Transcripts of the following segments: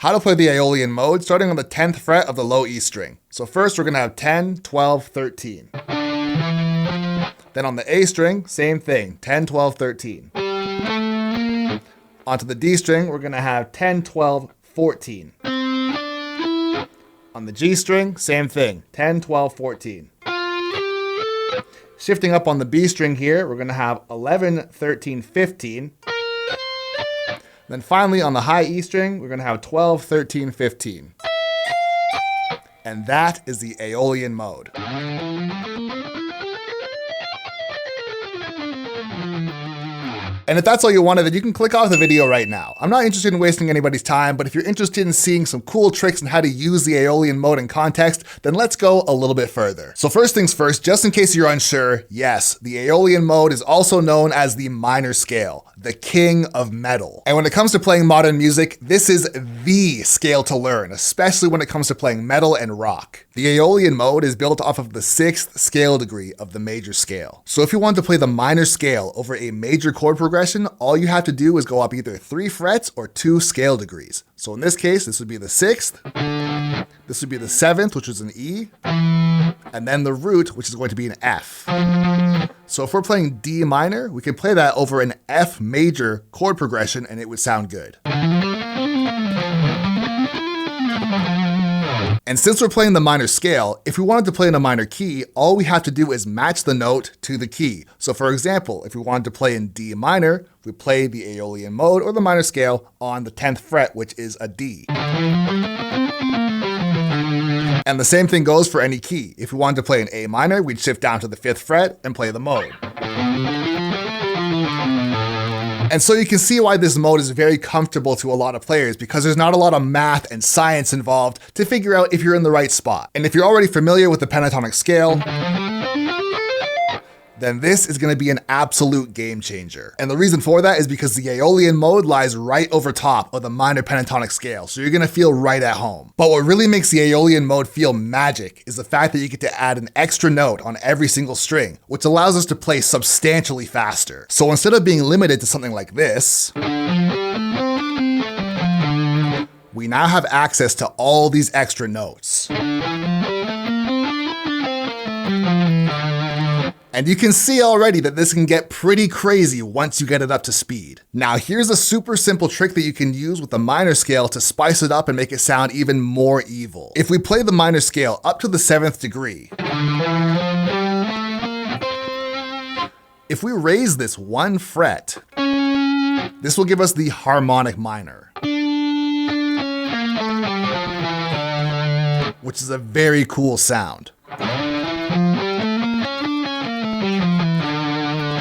How to play the Aeolian mode starting on the 10th fret of the low E string. So first we're going to have 10, 12, 13. Then on the A string, same thing, 10, 12, 13. Onto the D string, we're going to have 10, 12, 14. On the G string, same thing, 10, 12, 14. Shifting up on the B string here, we're going to have 11, 13, 15. Then finally on the high E string, we're going to have 12, 13, 15. And that is the Aeolian mode. And if that's all you wanted, then you can click off the video right now. I'm not interested in wasting anybody's time, but if you're interested in seeing some cool tricks on how to use the Aeolian mode in context, then let's go a little bit further. So first things first, just in case you're unsure, yes, the Aeolian mode is also known as the minor scale, the king of metal. And when it comes to playing modern music, this is the scale to learn, especially when it comes to playing metal and rock. The Aeolian mode is built off of the 6th scale degree of the major scale. So if you want to play the minor scale over a major chord progression, all you have to do is go up either 3 frets or 2 scale degrees. So in this case, this would be the 6th, this would be the 7th, which is an E, and then the root, which is going to be an F. So if we're playing D minor, we can play that over an F major chord progression and it would sound good. And since we're playing the minor scale, if we wanted to play in a minor key, all we have to do is match the note to the key. So for example, if we wanted to play in D minor, we play the Aeolian mode or the minor scale on the 10th fret, which is a D. And the same thing goes for any key. If we wanted to play in A minor, we'd shift down to the 5th fret and play the mode. And so you can see why this mode is very comfortable to a lot of players, because there's not a lot of math and science involved to figure out if you're in the right spot. And if you're already familiar with the pentatonic scale, then this is going to be an absolute game changer. And the reason for that is because the Aeolian mode lies right over top of the minor pentatonic scale, so you're going to feel right at home. But what really makes the Aeolian mode feel magic is the fact that you get to add an extra note on every single string, which allows us to play substantially faster. So instead of being limited to something like this, we now have access to all these extra notes. And you can see already that this can get pretty crazy once you get it up to speed. Now here's a super simple trick that you can use with the minor scale to spice it up and make it sound even more evil. If we play the minor scale up to the 7th degree, if we raise this 1 fret, this will give us the harmonic minor, which is a very cool sound.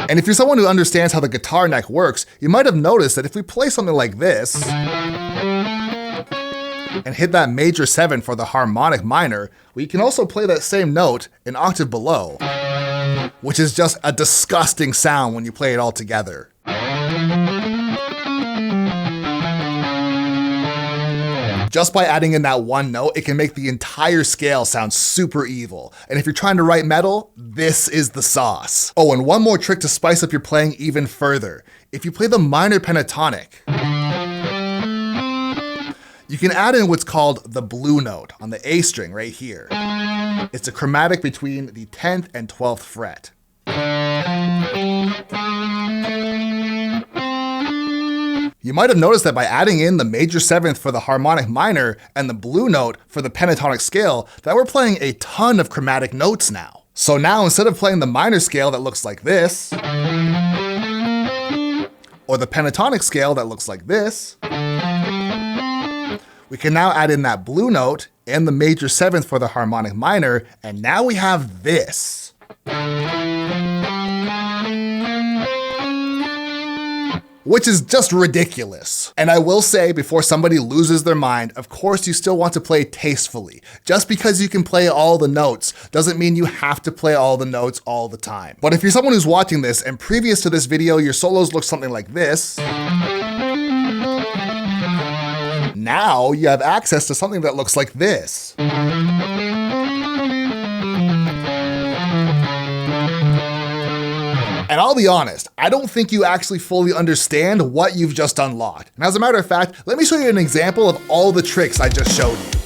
And if you're someone who understands how the guitar neck works, you might have noticed that if we play something like this and hit that major 7 for the harmonic minor, we can also play that same note an octave below, which is just a disgusting sound when you play it all together. Just by adding in that one note, it can make the entire scale sound super evil. And if you're trying to write metal, this is the sauce. Oh, and one more trick to spice up your playing even further. If you play the minor pentatonic, you can add in what's called the blue note on the A string right here. It's a chromatic between the 10th and 12th fret. You might have noticed that by adding in the major 7th for the harmonic minor and the blue note for the pentatonic scale, that we're playing a ton of chromatic notes now. So now instead of playing the minor scale that looks like this, or the pentatonic scale that looks like this, we can now add in that blue note and the major 7th for the harmonic minor, and now we have this. Which is just ridiculous. And I will say, before somebody loses their mind, of course you still want to play tastefully. Just because you can play all the notes doesn't mean you have to play all the notes all the time. But if you're someone who's watching this and previous to this video your solos look something like this, now you have access to something that looks like this. And I'll be honest, I don't think you actually fully understand what you've just unlocked. And as a matter of fact, let me show you an example of all the tricks I just showed you.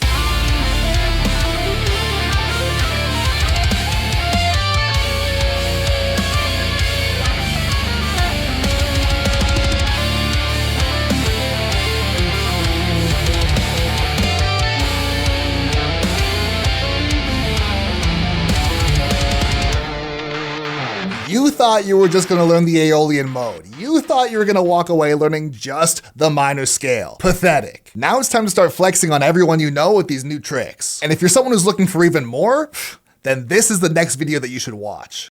You thought you were just gonna learn the Aeolian mode. You thought you were gonna walk away learning just the minor scale. Pathetic. Now it's time to start flexing on everyone you know with these new tricks. And if you're someone who's looking for even more, then this is the next video that you should watch.